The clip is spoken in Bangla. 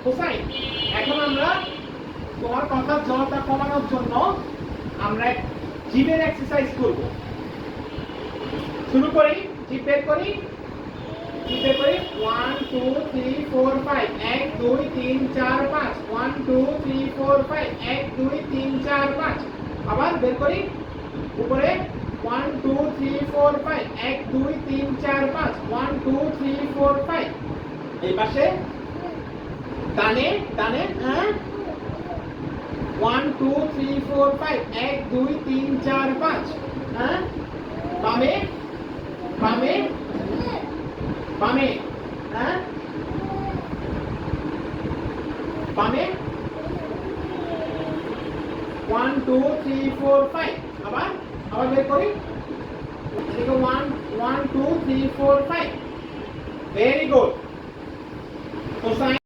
কোসাইন। এখন আমরা তোমার কথার জড়তা কমানোর জন্য আমরা জিভের এক্সারসাইজ করব। শুরু করি, জিভ বের করি, জিভ বের করি। 1 2 3 4 5 1 2 3 4 5 1 2 3 4 5 1 2 3 4 5 আবার বের করি উপরে 1 2 3 4 5 1 2 3 4 5 1 2 3 4 5 এই পাশে ডানে ডানে হ্যাঁ 1 2 3 4 5 1 2 3 4 5 হ্যাঁ বামে বামে বামে হ্যাঁ বামে 1 2 3 4 5 আবার আবার বের করি এদিকে 1 1 2 3 4 5 ভেরি গুড কোসাইন